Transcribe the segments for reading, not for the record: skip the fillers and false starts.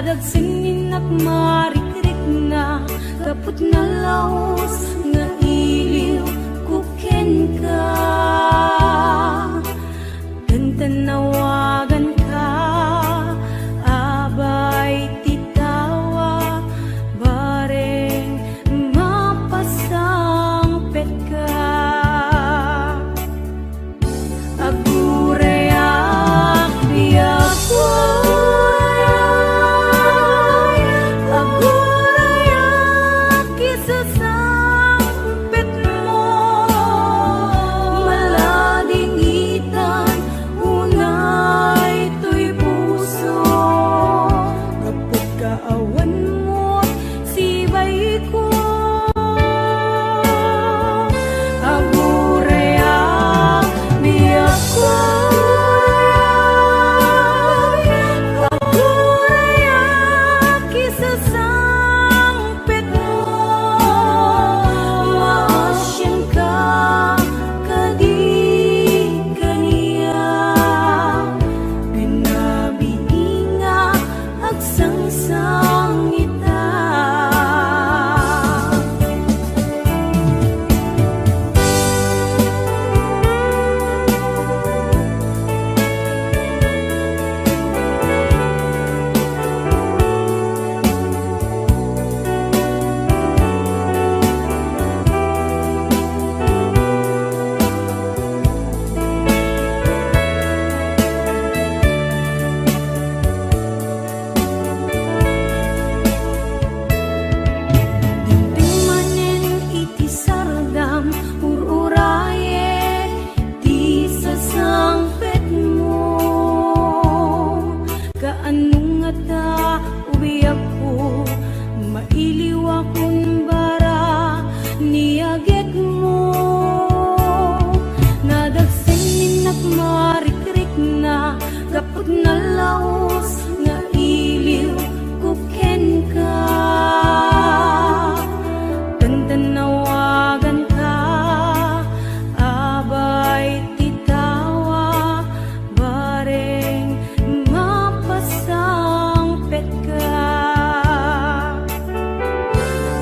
Nadagsinin at marikrik na kaput na laos nga iliw kuken ka. Tanawagan ka, abay titawa, bareng mapasangpet ka. Agurayak biyak ko, agurayak isasangpet mo, malading itan unay to'y puso. Kapag kaawan mo sibay ko, agurayak biyak ko, agurayak isasangpet mo, maasyan ka kadi kaniya. Binabiinga agsangsang ita. Tingmanen iti sardam ururaye di sasangpet mo, kaanong ata ubiyak ko, mailiw akong bara niyaget mo. Nadagsinin at marikrik na kapag nalaos nga iliw kuken ka. Tanawagan ka, abay titawa, bareng mapasangpet ka.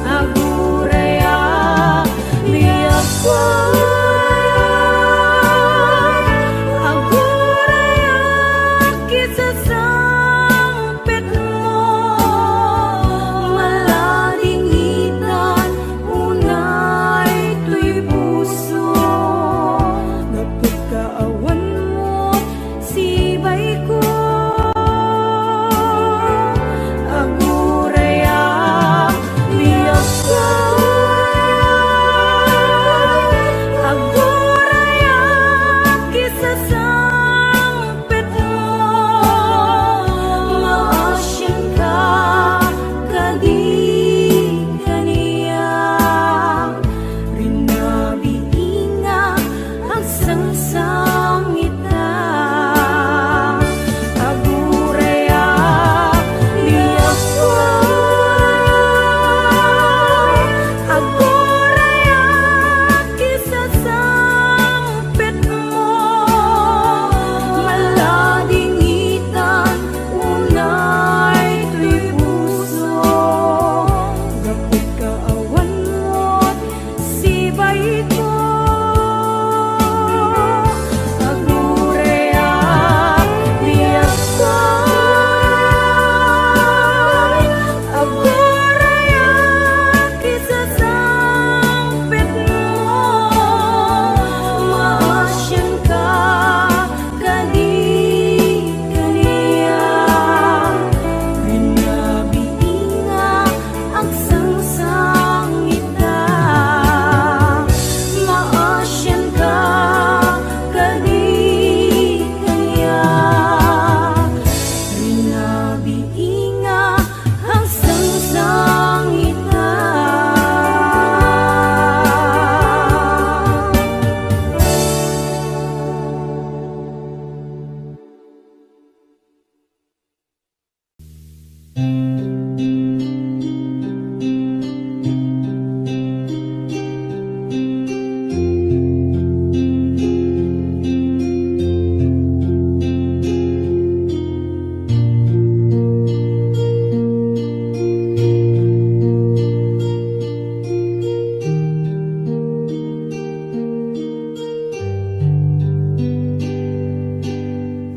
Agurayak biyak ko, agurayak isasangpet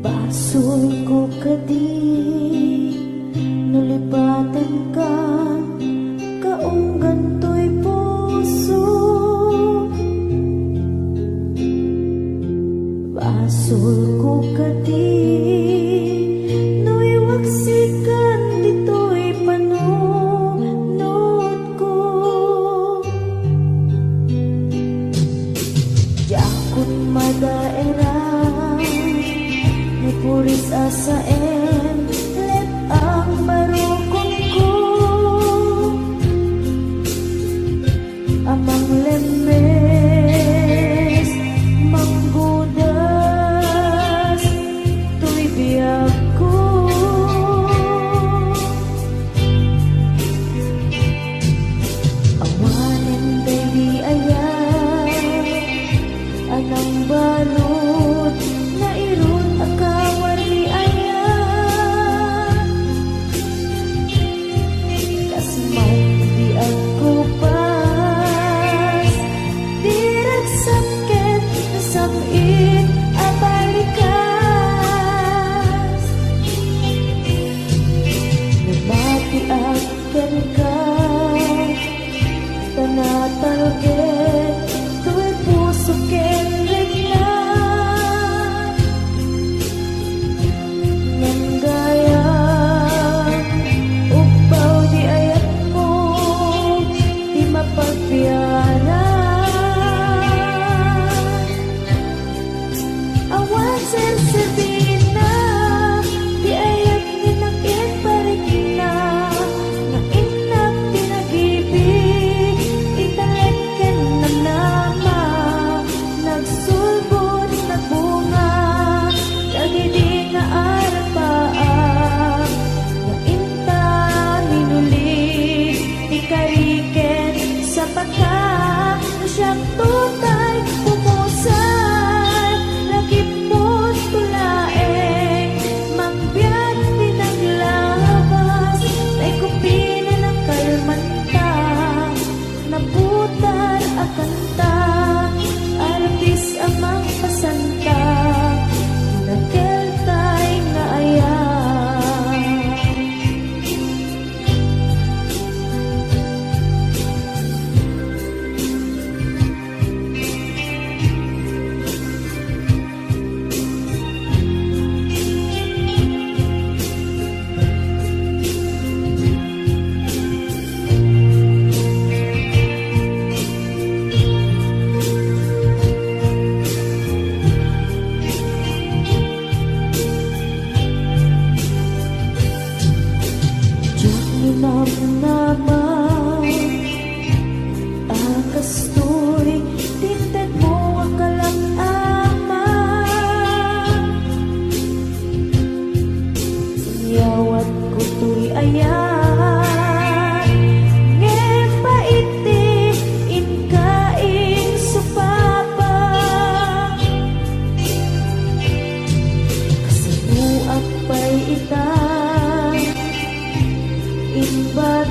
Basul ko kadi nulipatan ka kaong ganto'y puso. Basul ko kadi nuiwaksikan dito'y panunod ko. Yakot madaera puris asaen let ang barukon ko. Amang lemes manggudas tuy biyak ko. Awanen baby ayah anang balot na irun akawar ni ayah. Kasmay di ako pas dirag sakit sakit abalikas. Namati akan ka tanatalget tuwi puso kenrek na. Nanggaya upaw di ayat mo di mapagbiyaran. Awan sasabihin na di ayat ninakit parik na na inak pinag-ibig italeken na nama nagsulbot nagbunga kagidi nga arapaan na inta minulit ikariken sa pagka na siyang tutay pumusan lagip mo't tulaeng mangbiyak pinaglabas na ikupina ng kalmanta nabutar akanta artis amang pasanta nagkeltay nga ayah. Diyak minamnaman akastoy tinted mo akalang ama. Yawat ko tuy ayan ngepa iti inkaing supapa. Kasibuak pa'y ita inbat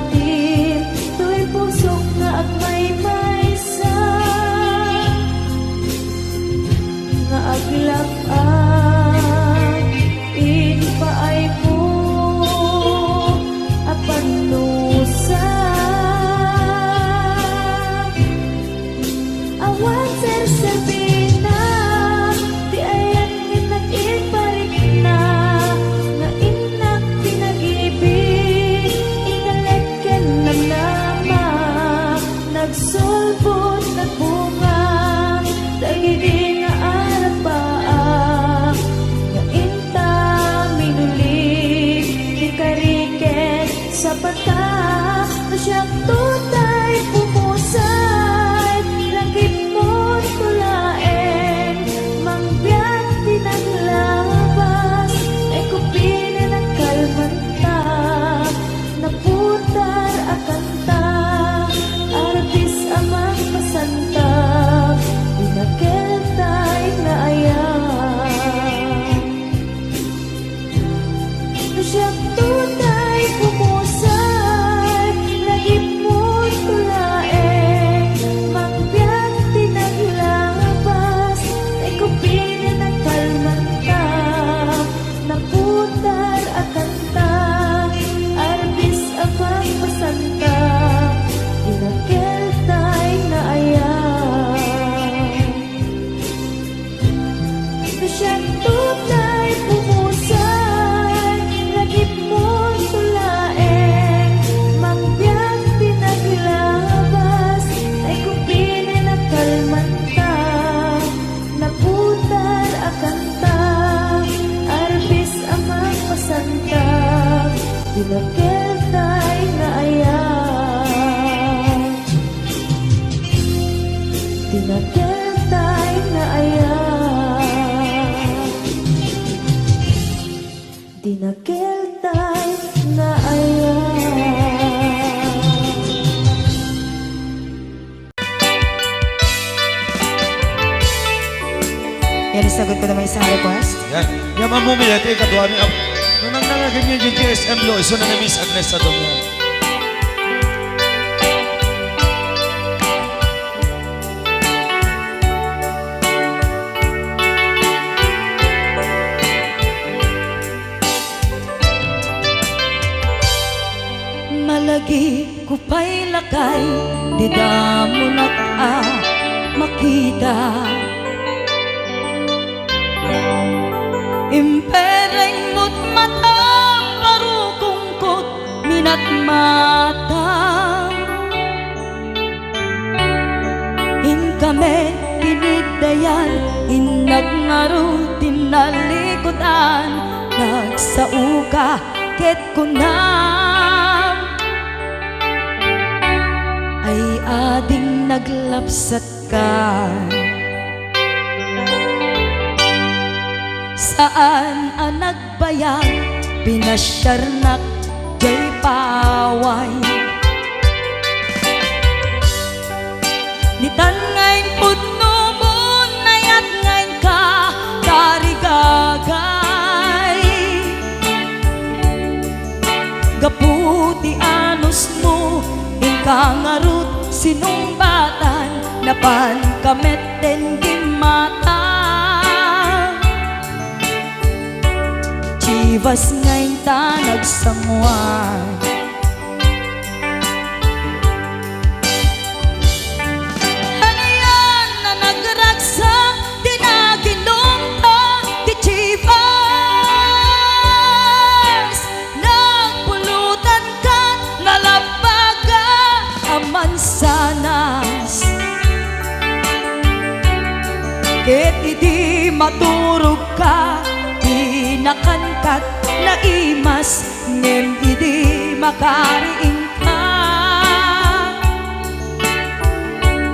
siya tunay pumusay, lagip mo tulaeng, magbiyak tinaglabas, ay kumpine na kalmanta, naputar akanta, arbis amang pasanta, dinakil tay na ayan, dinakil tay na ayan, dinakil tay na ayan. Yan, isagot ko naman isang request. Yan. Yan mamumili. Ito yung kadwa ni Ab. Nung nangnangagin niya yung GSM Lo, iso na ni Miss Agnes sa doon. Malagi ko pa'y lakay, di damo makita. Impereng mo't mata, parukungkot, minat mata. In kami tinigdayan, inagnaro tinalikutan, nagsauka ket kunam. Ay ading naglapsat ka, saan ang nagbayag, pinasyarnak jay paway. Nitan ngayon pudno mo, nayat ngayon ka, tarigagay. Gaputi anus mo, inkangarut sinumbatan, napan kamet den gimata. Chivas ngayon ta nagsangwan, ano yan na nagragsak, di naginumta, di Chivas. Nagpulutan ka, nalabaga, aman sanas. Ket idi maturog ka, di nakankat na imas, ngem idi makariing ka.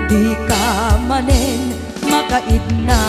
Di ka manen makaidna.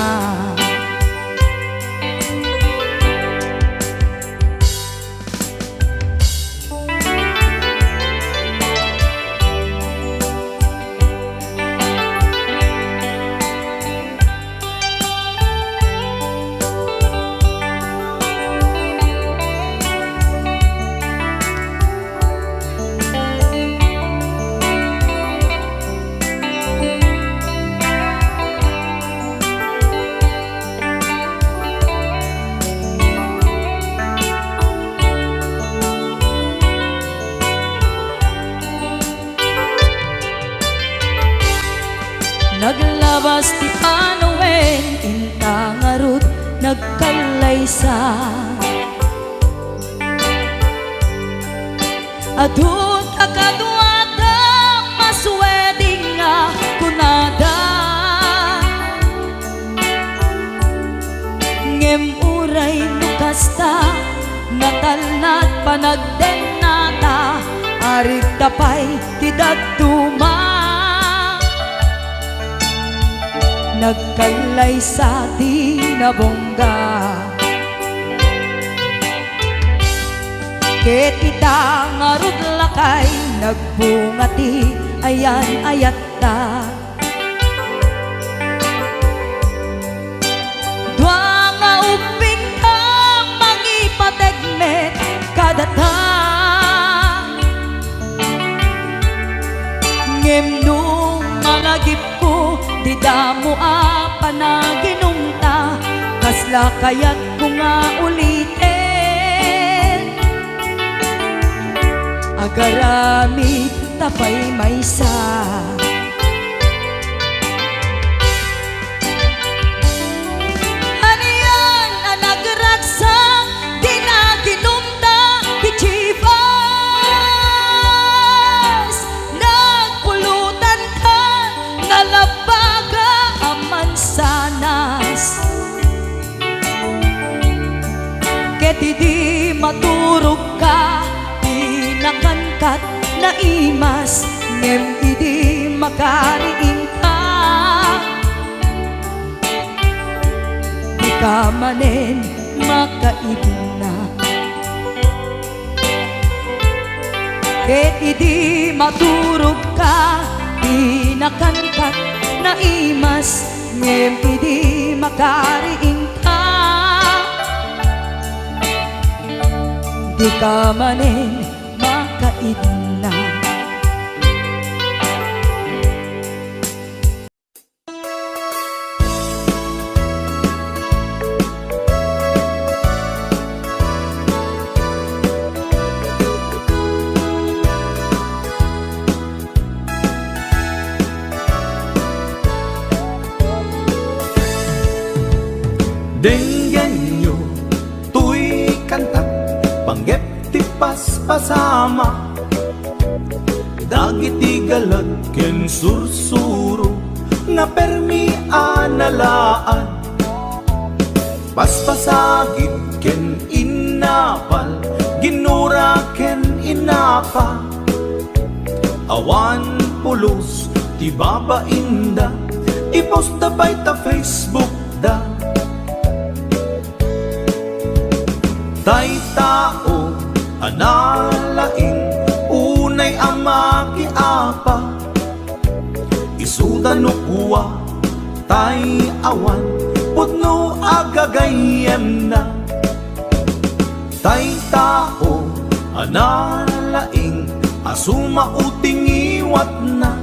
Naglabas ti panawen, intangarut nagkalaysa. Adun akadwada, masweding nga kunada. Ngem uray nukasta, natalnat panagden nata, arig tapay ti dagduma. Nagkalay sa di nabongga, ket ita ngarud lakay, nagbungati ayan ayat ta. Dua nga uping ka, mangipategmet kadata. Ngem nung malagip ko, di damo panaginumta, kasla kayat ko nga ulitin. Agaramit tapay maysa, ano yan ket idi maturog ka, pinakangkat na imas, ngem idi makariing ka. Di ka manen makaibna, ket idi maturog ka, pinakangkat na imas, ngem idi makariing ka. Di ka manen makaidna. Denggan nyo, tuy kantak, panggep ti paspasama, dagiti galag ken sursuro, nga permi analaan, paspasagit ken inapal, ginura ken inapa, awan pulos ti babainda, ipost da bay ta Facebook da. Tay tao analaing unay amaki apa, isuda no kuwa tay awan putno agagayem na. Tay tao analaing asuma uting iwat na,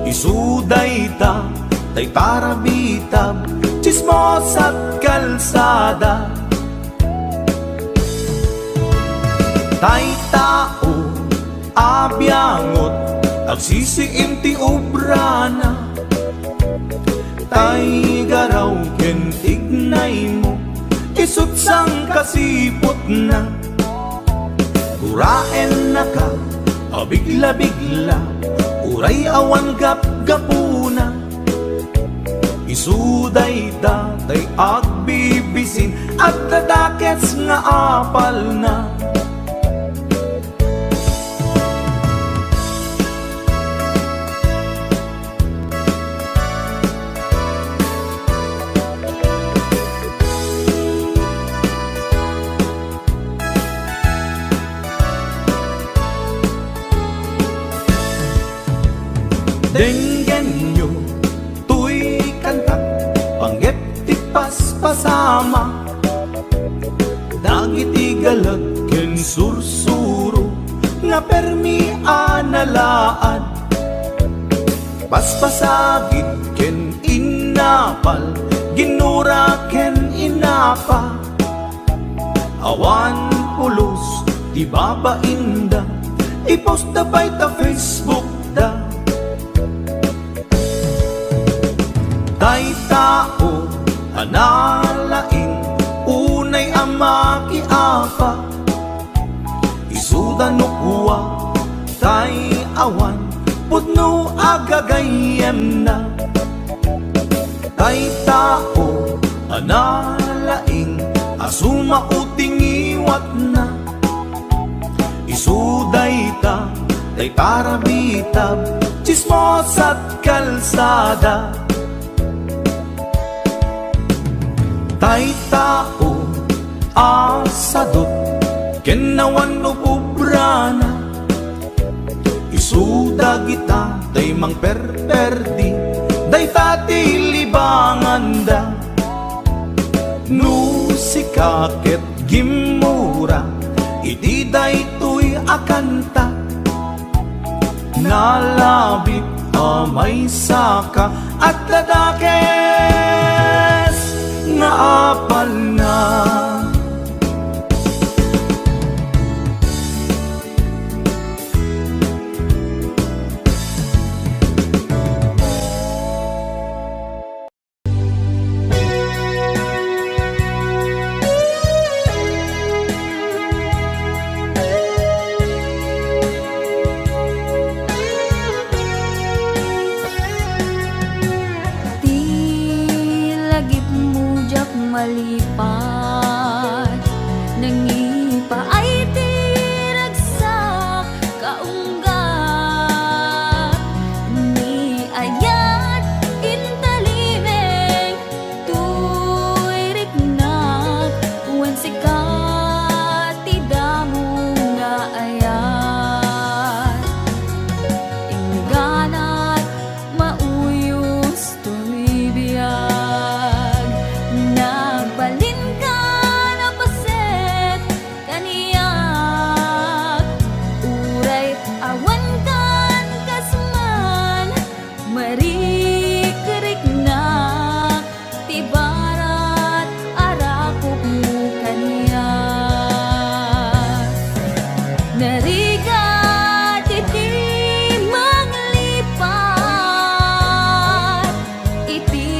isuday ta tay parabitab chismos at kalsada. Tay tao abyangot agsisiim ti obrana, tay garaw ken ignay mo isutsang kasipot na. Uraen na ka abigla-bigla, uray awan gap-gapuna, isuday da tay agbibisin at dadakets nga apal na. Denggan nyo, tuy kantak, panggep ti paspasama, dagiti galag ken sursuro, nga permi analaan, paspasagit ken inapal, ginura ken inapa, awan pulos ti babainda, ipost da bay ta Facebook da. Tay tao analaing unay amaki apa, isuda no kuwa tay awan putno agagayem na. Tay tao analaing asuma uting iwat na, isuday ta tay parabitab chismos at kalsada. Tay tao asadot kenawan no pubrana, isuda kita tay mang perperdi, day tati libangan da. No sikaket gimura, iti day tuy akanta, nalabit amay saka at ladakes nga apal na. Di lagip mujak malipat, nangipa ay tiragsak kaunggat ni ayat intalimeng tuirik na wen sikat tidamo nga ayat ingganat mauyos tuy biyag nagbalin ka na paset kaniyak uray awan kan kasman marikerik na tibarat arakop mo kaniyak narigat iti manglipat iti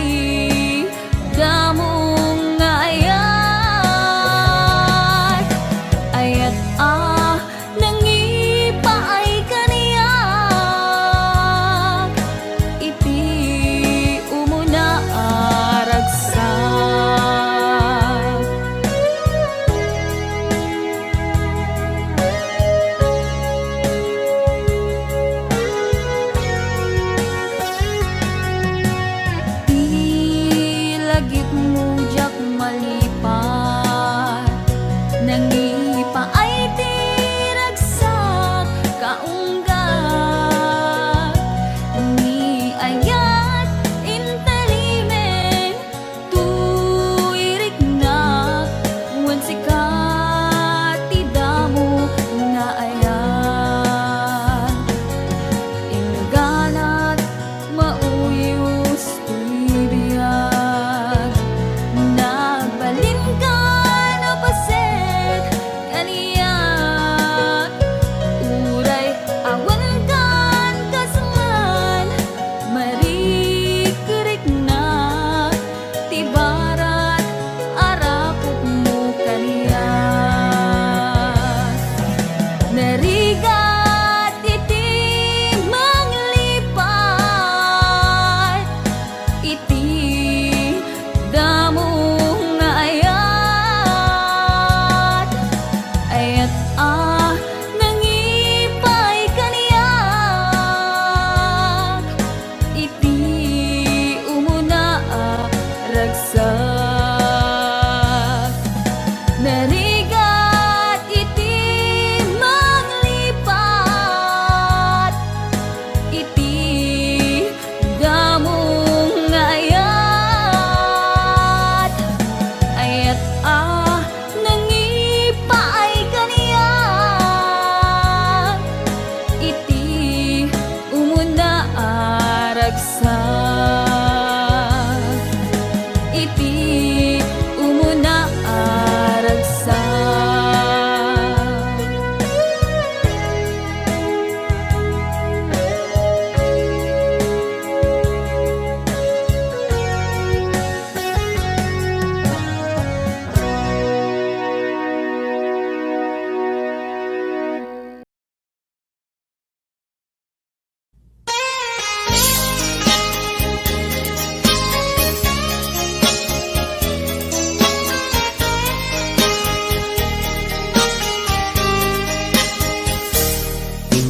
damong nga ayat ayat nangipa ay kaniyak iti umuna aragsak ilagip mo jak malipat nangipa ay tiragsak kaunggat ni ayat intalimeng tuirik na wen sikat tidamo nga ayat ingganat mauyos tuy biyag nagbalin ka na paset kaniyak uray awan kan kasman marikerik na tibarat arakop mo kaniyak narigat iti manglipat iti damong nga ayat ayat nangipay kaniyak iti umuna ragsak narigat iti manglipat iti damong nga ayat ayat nangipa ay kaniyak iti umuna aragsak iti umuna aragsak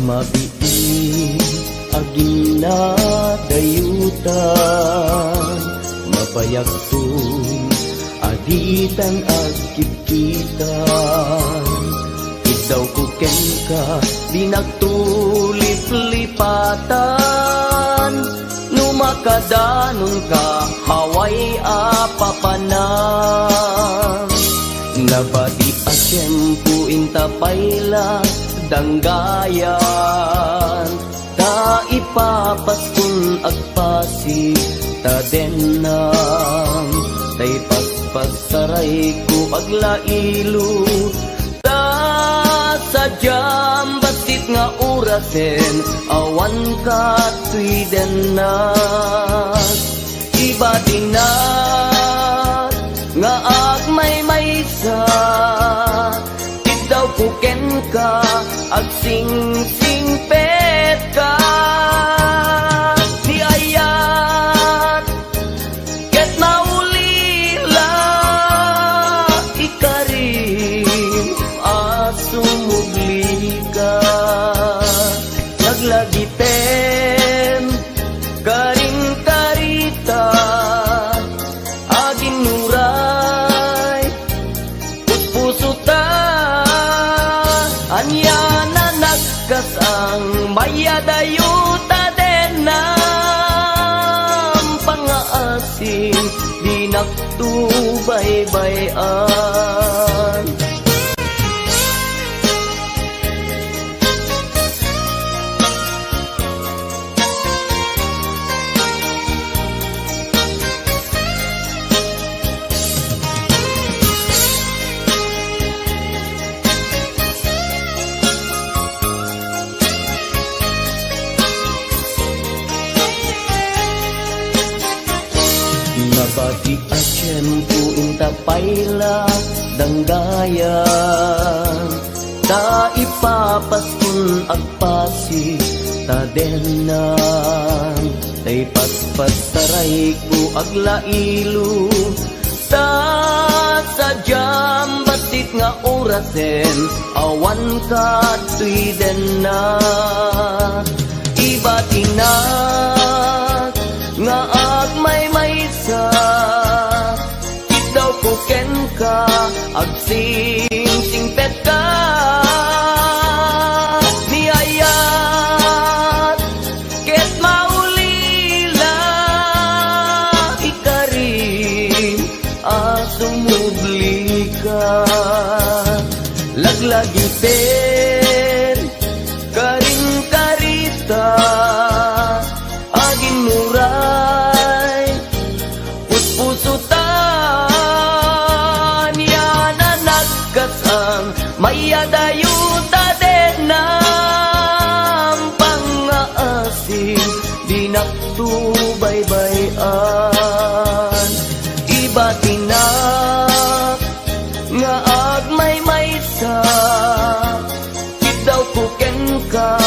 Mabiin agina dayutan mapayagtun aditan agkitkitan Idaw ko ken ka di nagtulip-lipatan numakadanon ka haway apapanan nabadi a tiyempo intapayla danggayan ta ipapaskun agpasi ta denam tay paspasaray ko aglailo ta sadyam basit nga orasen awan ka tuy denas iba dinat nga agmay-maysa daw kuken ka agsing-sing pet ka di ayat ket maulila ikari mayadayuta den ng pangaasim di naktubaybayan. Nabati a tiyempo inta payla danggayan, ta ipapaskun agpasi ta denan, tay paspas saray ko aglailo ta sadyam basit nga orasen awan ka tuy denna ibatina nga agmay-maysa ikaw ko ken ka agsing-singpet ka niyayat ket maulila ikarim asumubli ka laglagi pen karing karita aging muray puspusutan yan na nagkasang mayadayuta den ng pangaasim di naktubaybayan iba tinak nga agmay-maysa daw kuken ka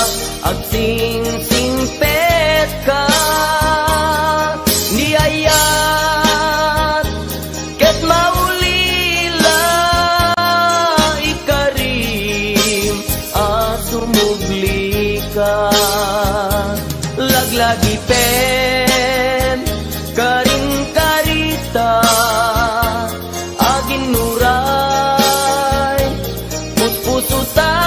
agsing-singpet ka niyayat ket maulila ikarim asumubli ka laglagi pen karing karita agin nuray puspusutan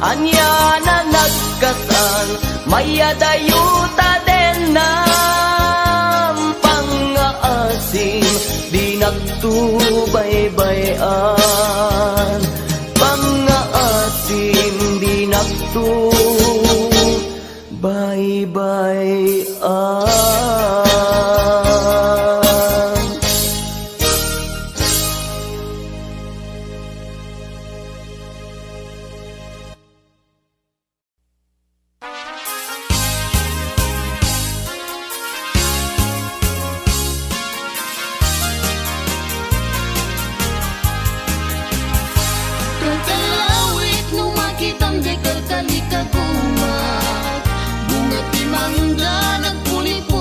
anya na nagkasang mayadayuta den ng pangaasim di naktubaybayan pangaasim di naktubaybayan. Kalkalawit nung makitang di kalkalikagumat, bunga timangga nagpuli-puli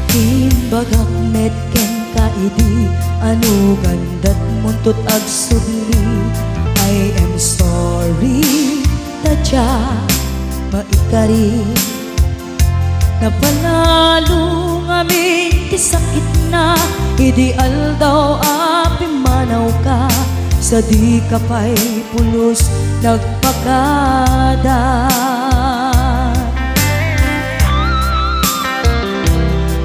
Timbagak met ken kaidi anu gandat muntut ag subli. I am sorry tadya maikari napanalo ngamin ti sakit na ideal daw api manaw ka sa di kapay pulos nagpakada.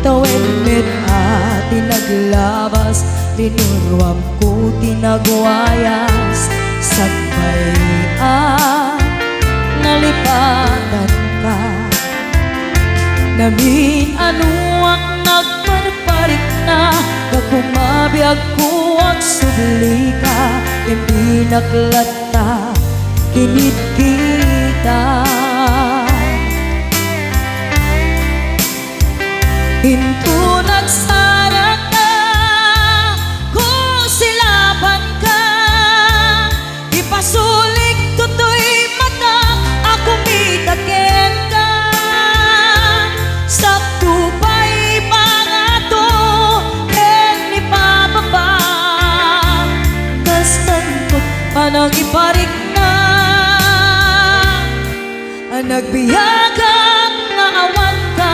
Tawen met ati naglabas tinurwam ko tinagwayas sagbay nalipatan ka namin ano ang nagparparik na kakumabiyag ko ang subli ka hindi naklata kinit kita. Hinto nagsara ka, kung silaban ka, ipasulik tutoy mata, ako mitakin ka. Sakto pa'y pangato, ken ipababa, tas tangkot panang iparik na, ang nagbiyagang nga awan ka.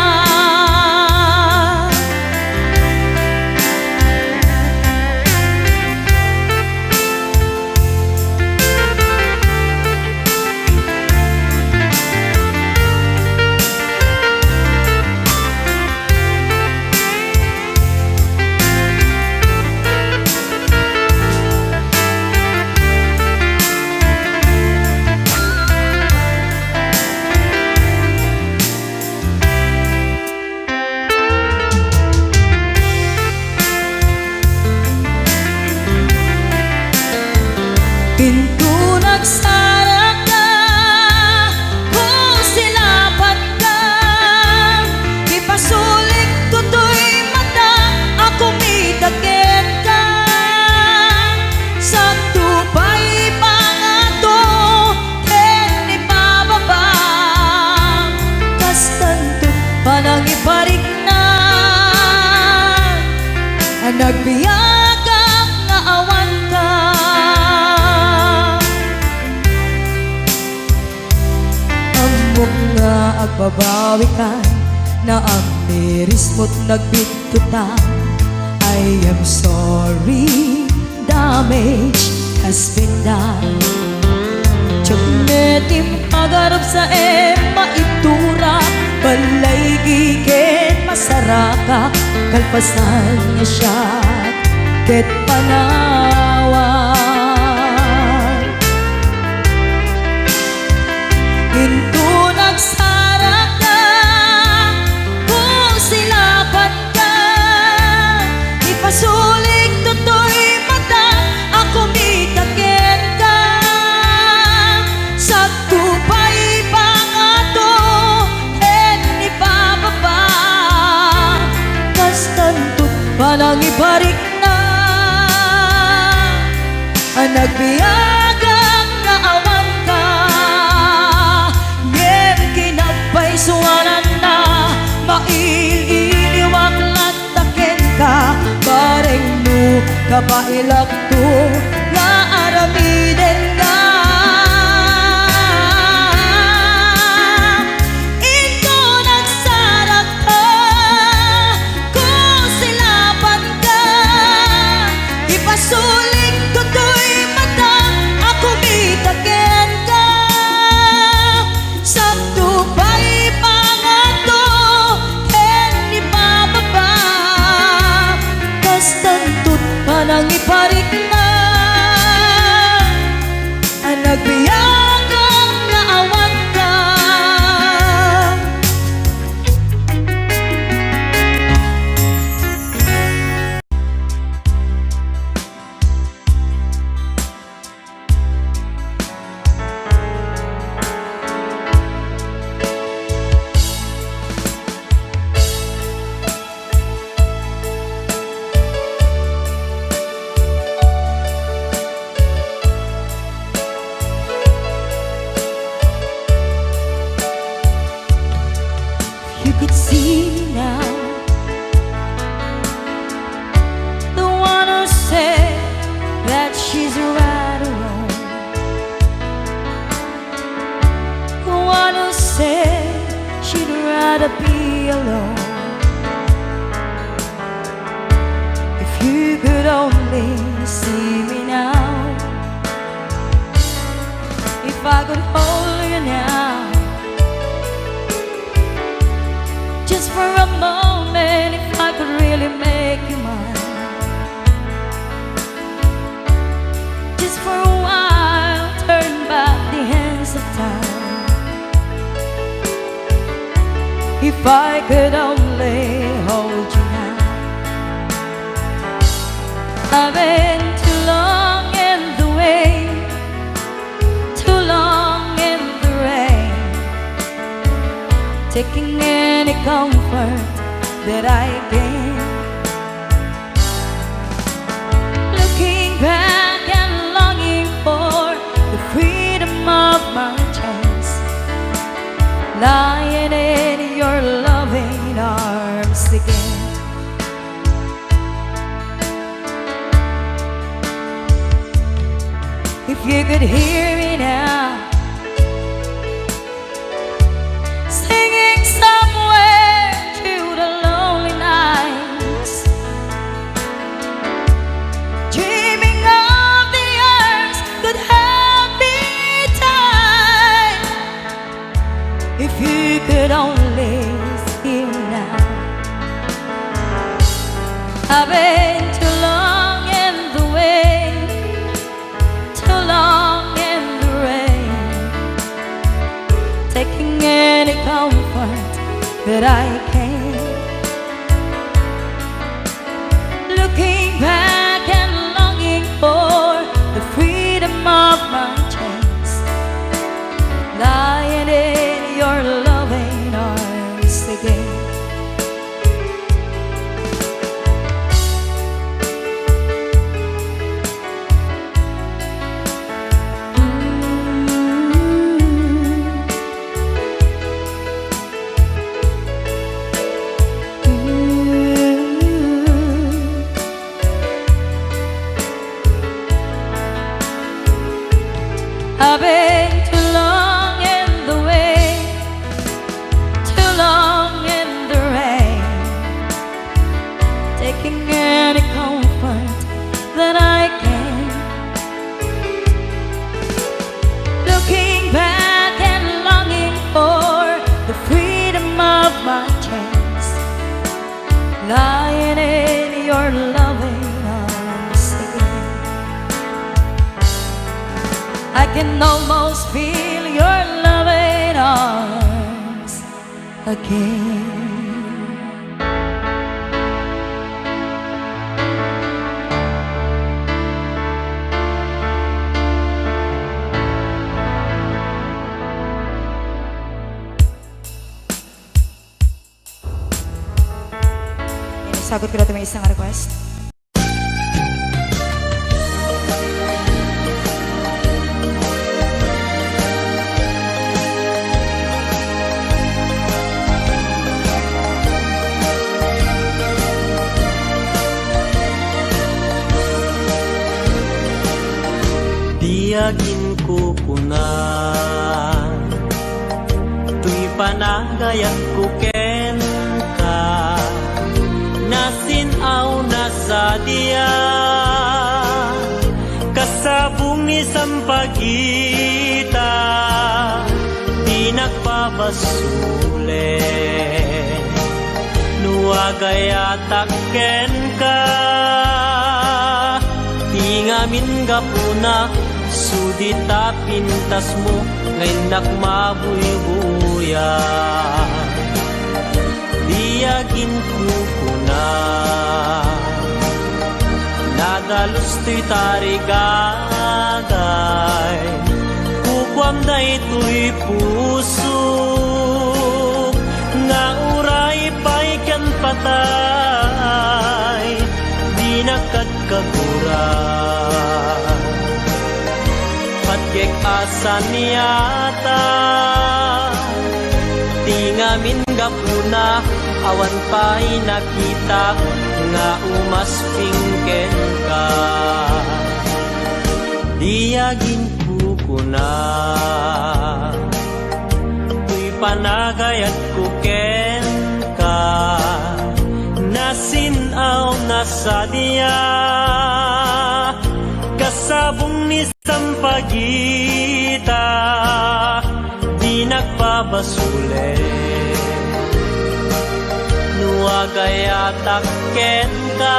Pinto nagsara ka, kung silaban ka, ipasulik tutoy mata, ako mitakin ka. Sakto pa'y pangato, ken ipababa, kas tanto panang iparik na, ang nagbiyagang nga awan ka. Nga agbabawi ka na ang miris mo't nagbitutan. I am sorry, damage has been done. Tiyagnetim agarap sa maitura, balay gigen masaraka, kalpasan niya siya ket panawan. Hinto nagsara ka, kung silaban ka, ipasulik tutoy mata, ako mitakin ka. Sakto pa'y pangato, ken ipababa, kas tanto't panang ibarik na, ang nagbiyagang nga awan ka. Suwanan na maililiwag latakin ka, bareng mo kapailak to nga aramiden ka. Ito nagsarap ka, kung silaban ka, ipasulik tutoy mata, ako mitakin ka. Sakto pa'y pangato, ken ipababa, kas tanto't panang iparik na, see me now. If I could hold you now, just for a moment, if I could really make you mine, just for a while, turn back the hands of time. If I could only hold you now. I've been too long in the way, too long in the rain, taking any comfort that I can. Looking back and longing for the freedom of my chance, lying in your loving arms again. If you could hear me now, singing somewhere through the lonely nights, dreaming of the years could help me time. If you could only see me now. I've been too long in the way, too long in the rain, taking any comfort that I can. Looking back and longing for the freedom of my chance, lying in your loving arms again. I've been too long in the way, too long in the rain, taking any comfort that I can. Looking back and longing for the freedom of my chance, lying in your loving arms again. I can almost feel your loving arms again. Sagot ko na ito may isang request. Tiyagin ko kunan, tuy panagayat ko ken ka, nasinaw na sa diya, kasabong ni sampagita, di nagpabasule, nuagayatak ken ka, tingamin gapuna, sudita pintas mo, ngayon nakmabuy-buya. Diyagin kukuna, nadalos to'y tarigagay, kukwam na ito'y puso, nga uray pa'y kan patay, di nakagkaguran. Patyek asan niyata, tingamin gapuna, awan pa'y nakita, nga umaspingken ka. Diyagin kukuna, tuy panagayat kuken ka, nasinaw na sa diya, basule nuagaya takken ka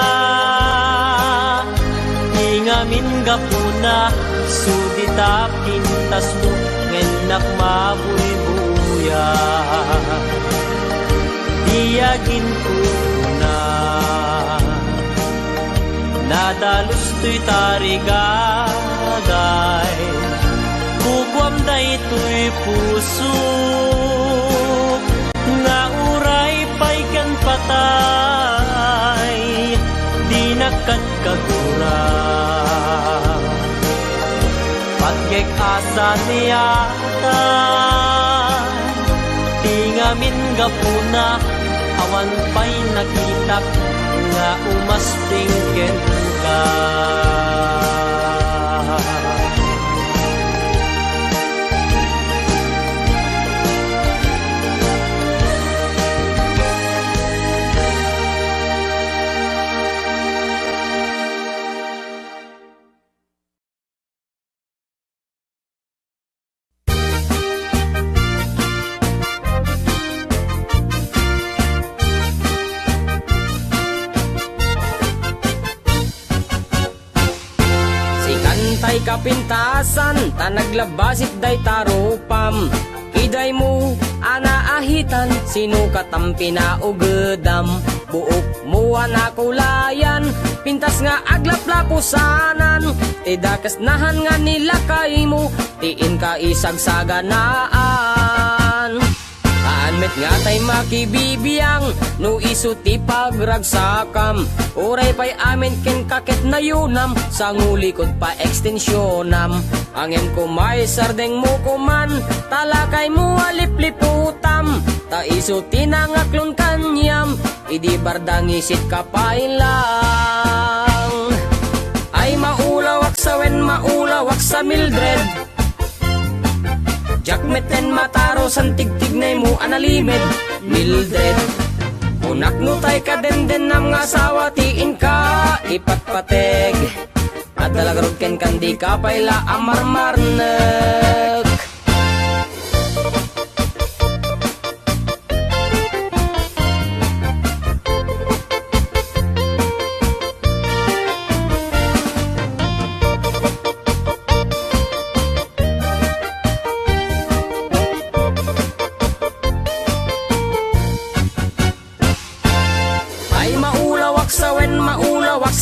ngamin gapuna sudita pintas mo ngenak mabuy-buya diagin ko na nadalus to'y tarigagay kukwam da ito'y puso nga uray pa'y patay di nakagkagura pagkek asa niya di ngamin gapuna awan pa'y nakitak nga umaspingken ka tay kapintasan tanaglabasit day tarupam iday mo anaahitan sinukat ang pinaugedam buok mo anakulayan pintas nga aglaplapusanan tidakas nahan nga nilakay mo tiin ka isagsaganaan met nga tay makibibiyang no isu ti pagragsakam uray pa'y amin ken kakit na yunam sa ngulikod pa ekstensyonam angem kumay sardeng mo kuman talakay mo alipliputam ta isu tinangaklon kanyam idi bardangisit kapailang ay maulawak sa wen maulawak sa Mildred Jakmeten mataro san tigtignay mo analimed Mildred unak no tay ka den nam nga asawa tiin ka ipatpateg at dalagarod ken kandi ka payla amarmarnek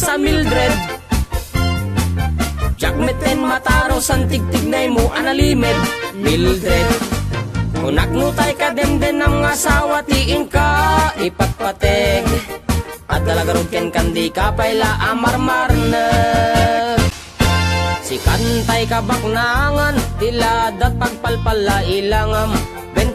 sa Mildred Jakmeten mataro san tigtignay mo analimed Mildred unak no tay ka den nam nga asawa tiin ka ipatpateg at dalagarod ken kandi ka payla amarmarnek si kantay kabaknangan tiladat pagpalpala ilangam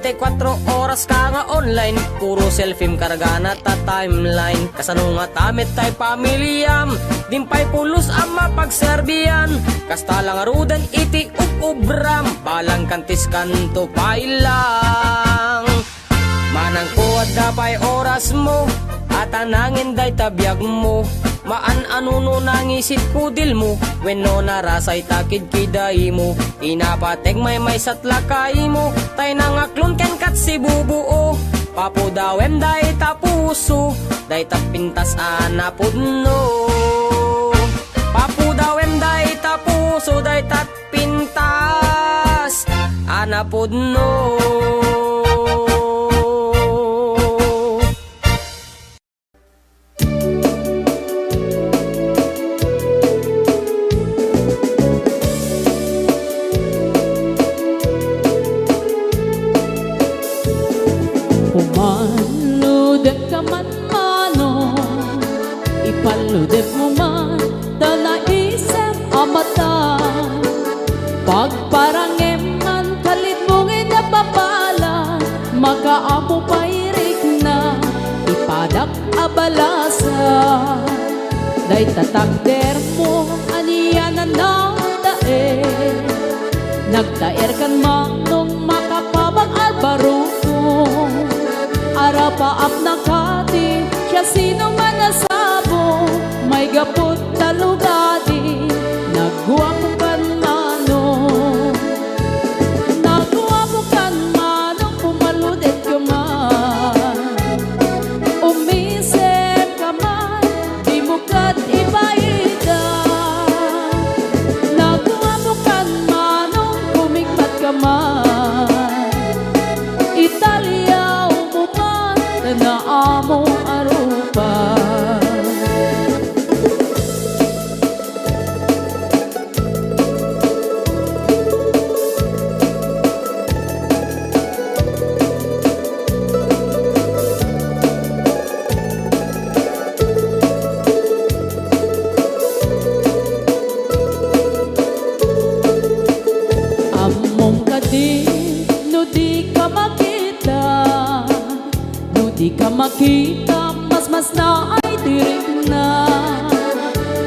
24 oras ka nga online puro selfie kargana ta timeline kasano nga tamit tay pamilyam dimpay pulos ang mapagserbiyan kasta lang rudan iti ubram balang kantis kanto pailang manang kuwad dapay oras mo at anangin day tabiyag mo maan anuno nangisit kudil mo wenno narasay takid kiday mo inapateg may satlakay mo tay nangaklon ken kat si bubuo papudawem day tapuso day tapintas anapudno papudawem day tapuso day tapintas anapudno Pumaludek ka man mano ipaludek mo man dalaisip amata pagparangem man kalit mong inapapala makaamo pairik na ipadak abalasa day tatakder mo aniyanan na daer nagdaer kan manong makapabang albaro arapaap na kati siya sino man nasabo may gapot talugadi nagguwapo kan mano nagguwapo kan manong makita mas na ay tirik na.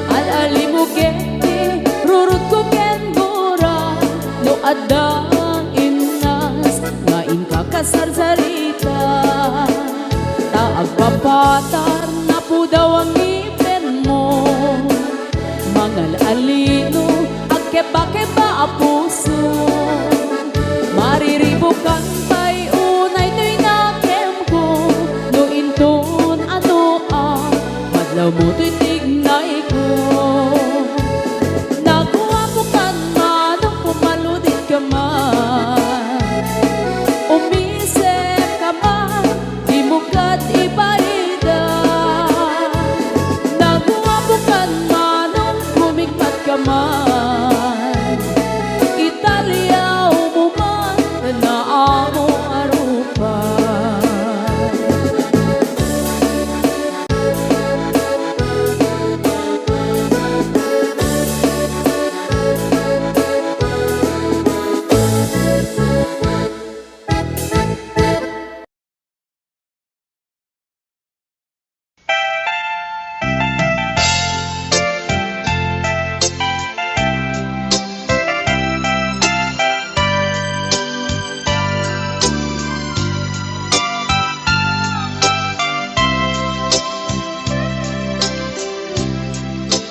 Alali mo keti rurut ko ken gora no adang inas ngain kakasarsarita. Taag papatar na po daw ang ngipin mo, mangal alino agkeba-keba a puso. Mariribukan pa'y unay to'y nakem ko no inton ano madlaw mo to'y tignay ko. Nakuha mo kan manong pumaludit ka man, umisip ka man, di mo kat ibaida. Nakuha mo kan manong kumigmat ka man, Italia umuman na amo arupan.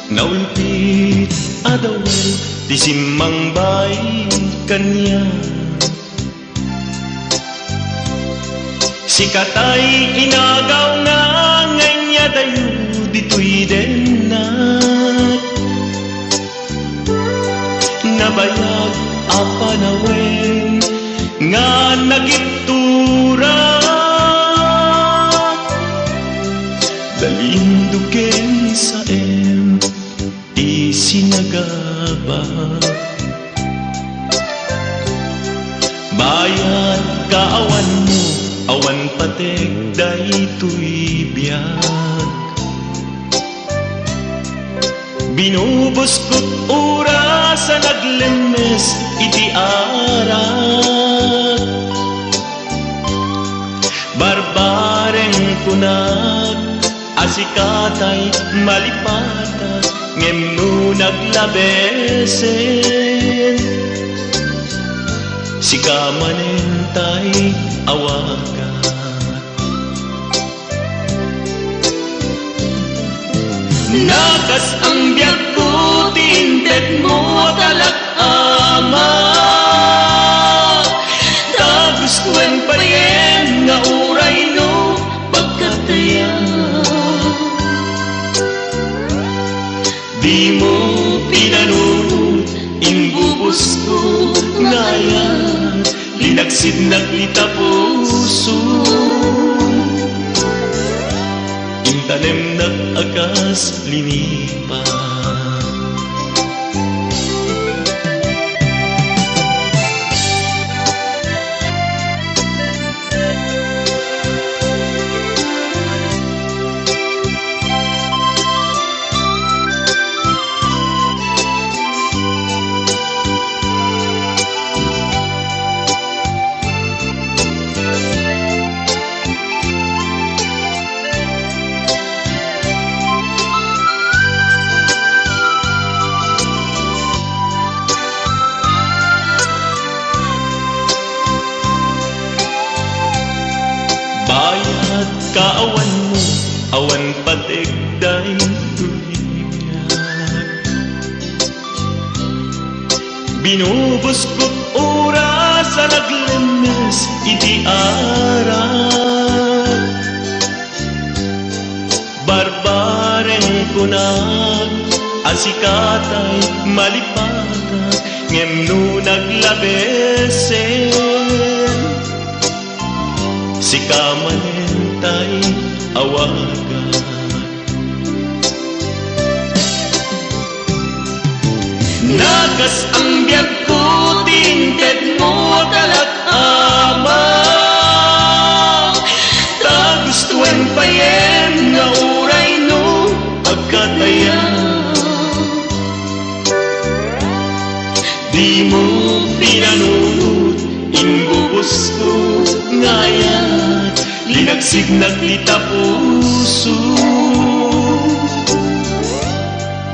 Naulpit adawel di simmang bay kanya, sikatay inagaw nga nganya dayo dito'y denat. Nabayag apanawen nga nagiptura, dalinduken sa isinagaba. Bayan kaawan mo, awan patek daytoy biyag. Binubos ko't oras sa naglemes iti arak. Barbareng kunag asikatay malipata ngem no naglabesen. Sikamanentay awagan, nakas ang biyak ko tinted mo talak ama. Tapos kuen payen nga uray no pagkatayan. Di mo pinanunod, imbubos ko ngayon, linaksid naglita puso. Intanem nag-agas linipa. Bayad kaawan mo, awan patigday tuligan. Binubos ko't oras sa naglemes iti arak. Barbareng kunag asikatay malipata ngem no naglabesen. Sikamanentay awagan, nagas ang biyak ko tinted mo talak ama. Tagustuan payen nga uray no pagkatayan. Di mo pinanunod, imbubos ko ngayon, linaksid Linagsignag kita puso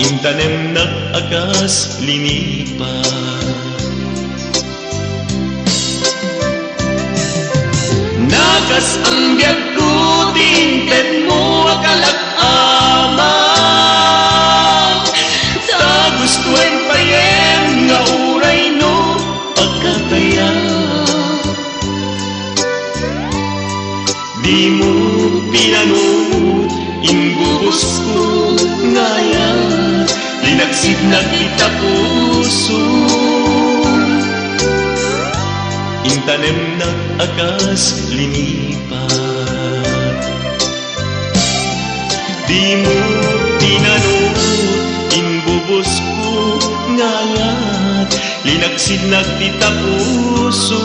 Intanem nag-agas linipat Nagas ang biyag ko tinten mo akalak-amang Ta gustuin pa yen nga uray no pagkataya Di mo pinanood imbubos ko ngayon Linagsignag kita puso Intanem nag-agas linipat Di mo pinanood imbubos ko ngayon Linagsignag kita puso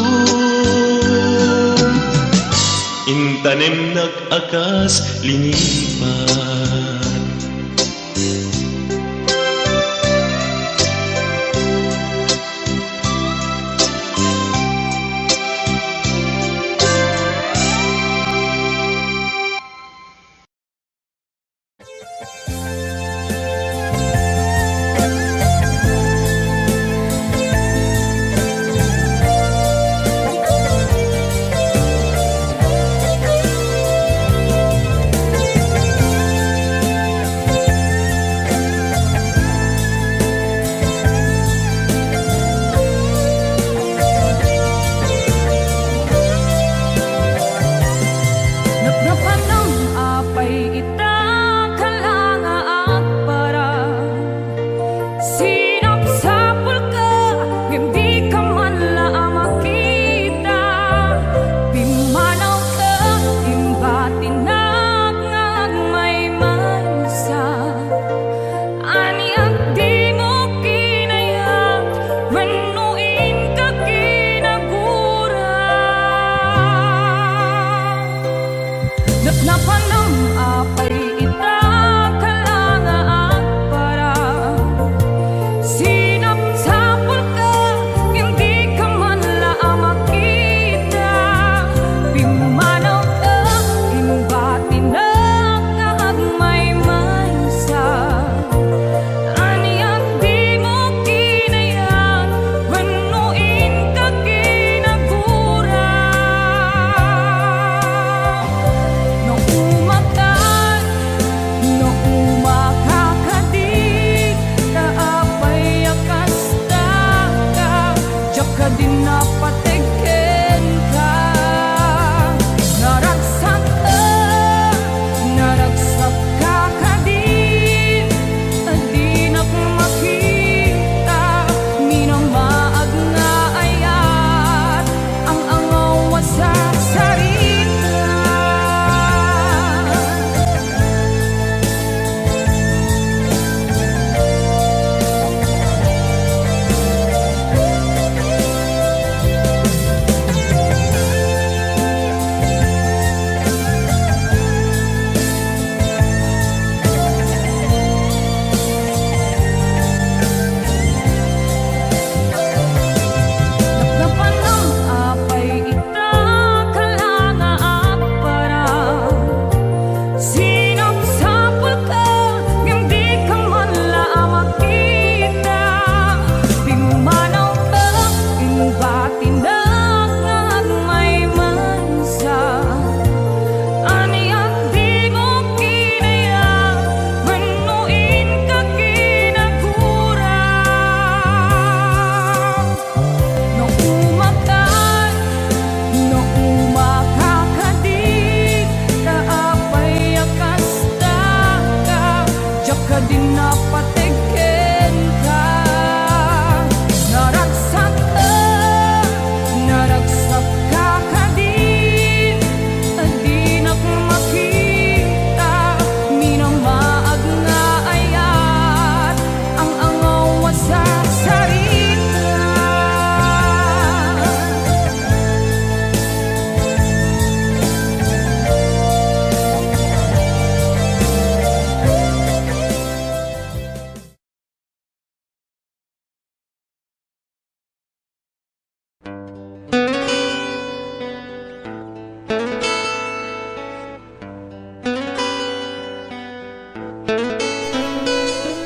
Intanem nag-agas linipat Nagnapanang apay ita kalanga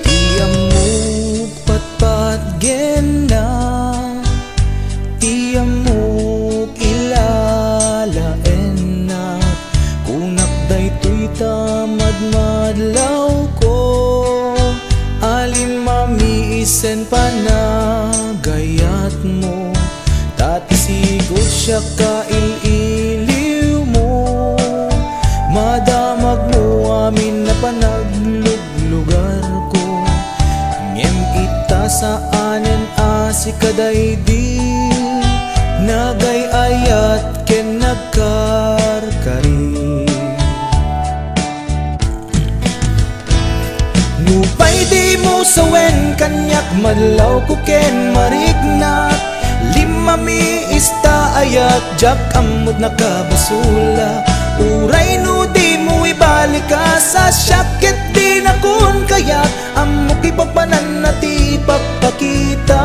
Tiamuk patpat gena, tiamuk ilalaen na, kunak daytoy tamad madlaw ko, alin mamiisen pa na gayat mo, tatisigod siya kaililiw mo, madamag mo amin na panagluglugar ko, ngem ita saanen si kaday di nagayayat ken nagkarkari. Nupay di mo sawen kanyak madlaw ko ken marignak, lima mi ista ayat jak amod nakabasula, uray no di mo ibalik ka sa syakit di na kun kaya amok ipapanan na ti pagpakita.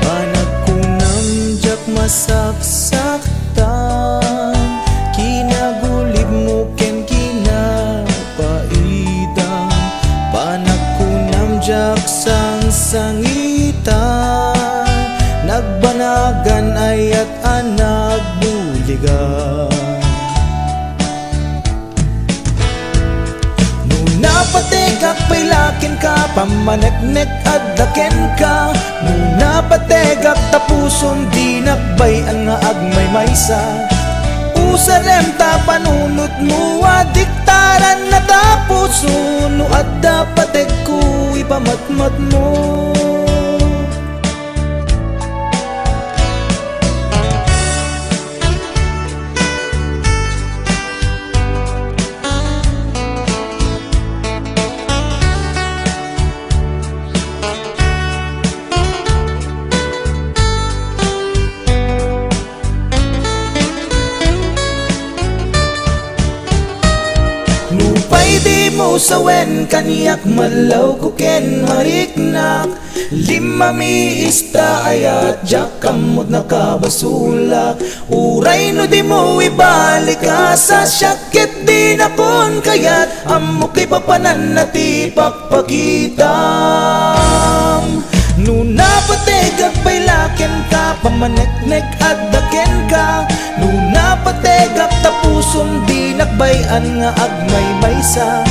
Panagkunam jak masaksaktan, kinagulib mo ken kinapaidang, panagkunam jak sang-sangitan, nagbanagan ayat anak buligan. Napategak pailakin ka, pamaneknek at daken ka, muna pategak tapuson di nakbayan nga agmay maysa, usarem ta panunot mo adiktaran na tapuson, no at dapatek ko ipamatmat mo. Nupay di mo sawen kaniyak madlaw ko ken mariknak, lima mi ista ayat jak kamot nakabasulak, uray no di mo ibalik ka sa syakit di na kon kayat amok ipapanan na ti pagpakitam. Nuna pategak pailaken ka, pamaneknek at daken ka, nuna pategak tapuson di nakbayan nga agmay maysa,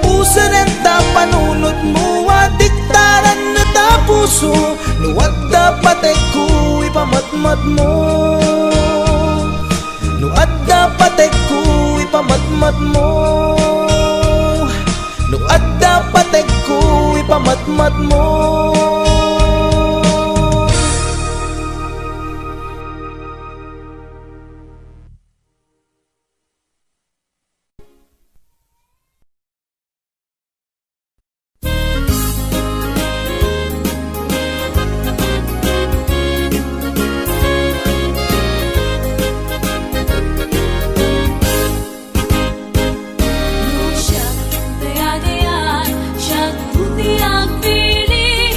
usanen ta panunot mo adiktaran na tapuso, nuwag dapat ko ipamatmat mo, nuwag dapat ko ipamatmat mo, nuwag dapat ko ipamatmat mo. Siya, daya-dayaan, siya tuti ang pili,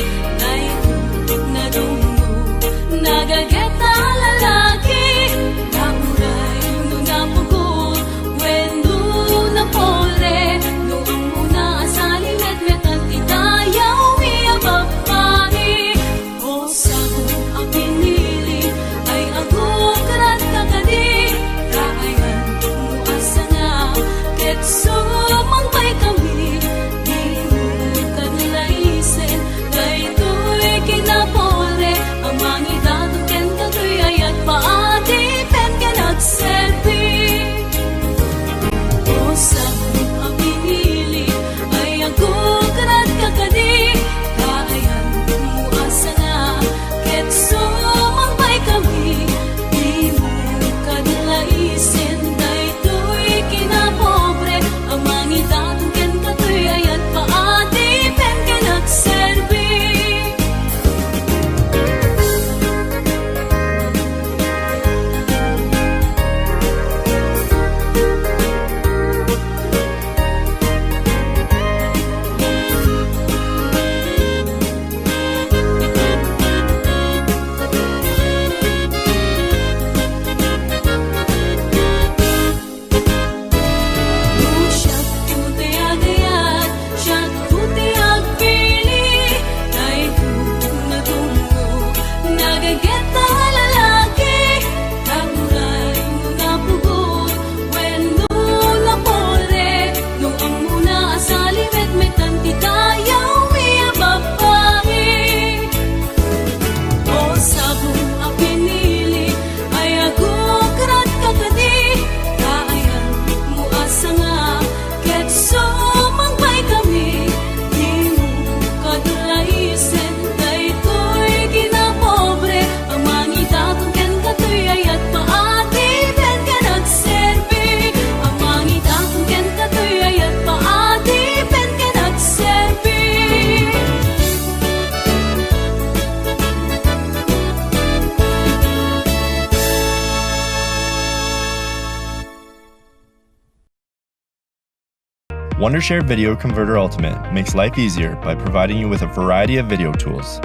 Wondershare Video Converter Ultimate makes life easier by providing you with a variety of video tools.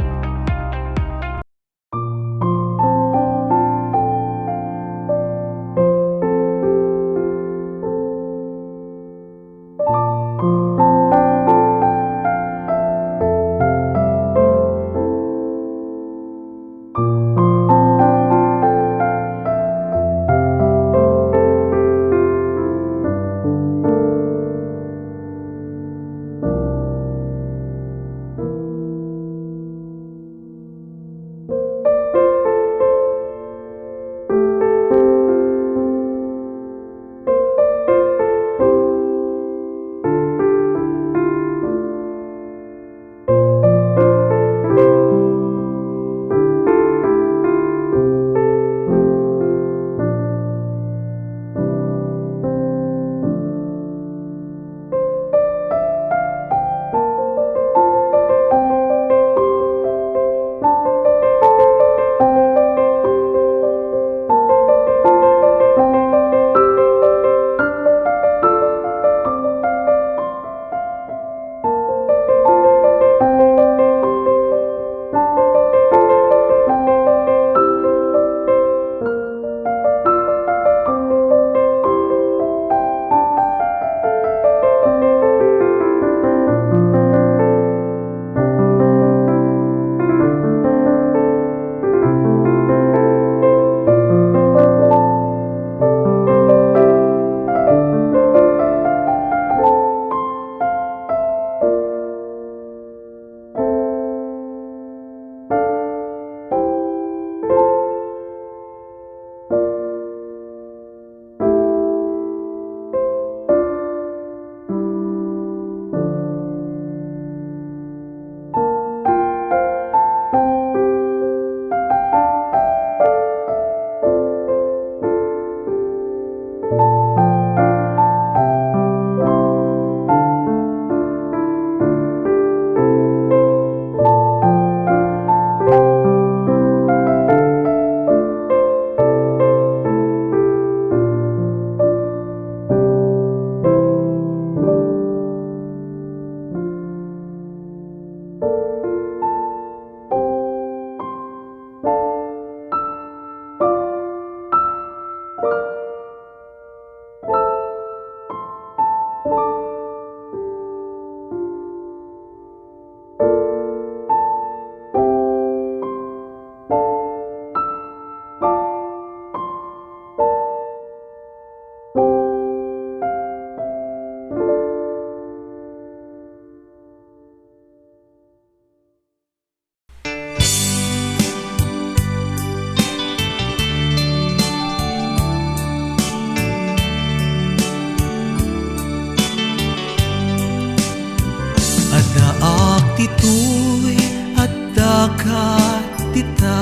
Tito'y at dakatita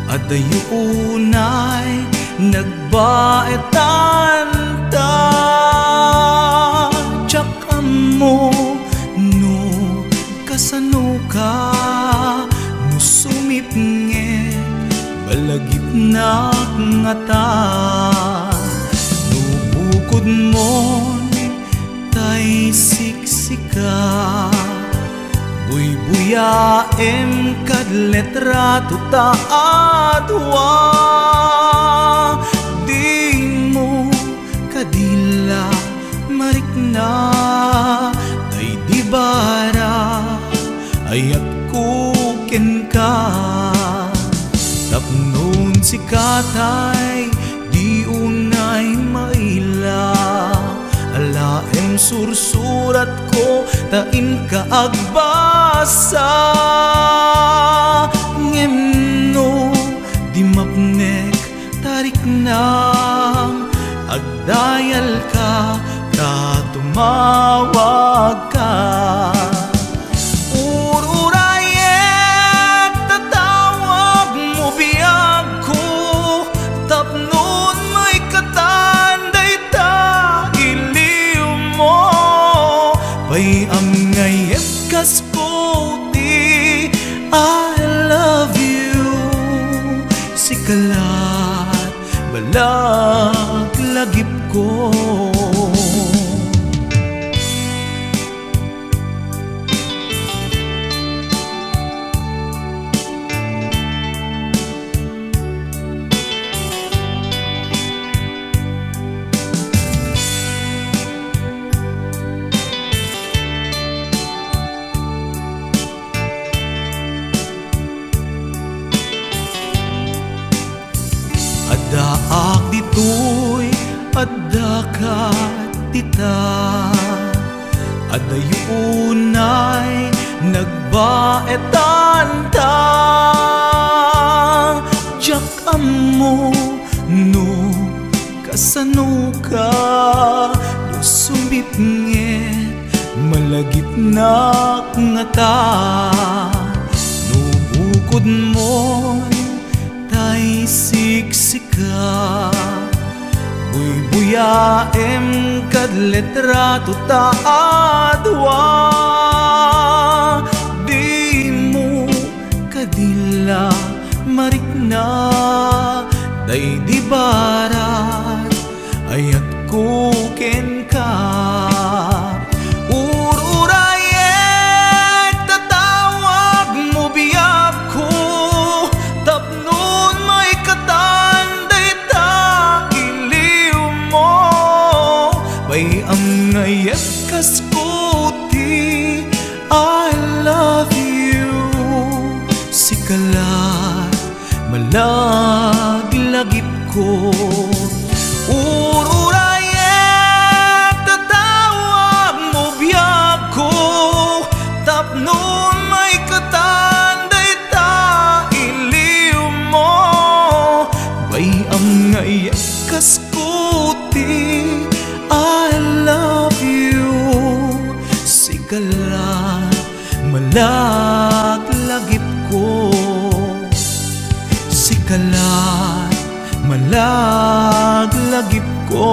Adayunay nagbaetan ta Tsaka mo no kasano ka No sumipnget balagip na ngata No bukod mo tay siksika Buy-buyaem kad letrato ta adwa Di mo kadila marikna Ay di bara ayat kuken ka Tapnon si katay di unay maila Alaem sursurat ko tain ka agbasa Ngemno di mapnek tarik nam Agdayal ka tumawag ka Ururayet tatawag mo biyag ko Tapnon may katanday ta Pay am ngayep kas ko di I love you Sikalat balag lagip ko Addakat tita Adayunay nagbaetan ta Jak amo no kasano ka no sumipnget malagip na nga ta no bukod mo tay siksika buyaem kad letrato ta adwa di mo kadila marikna day di barat ayat ko ken ka ururayek tatawag mo biyak ko tapnon may katanday ta iliw mo bay ang ngayat kaskuti I love you sikalat malaglagip ko ururayek tatawag mo biyak ko tapnon may katanday ta iliw mo bay ang ngayat kaskuti I love you sikalat malaglagip ko sikalat malaglagip ko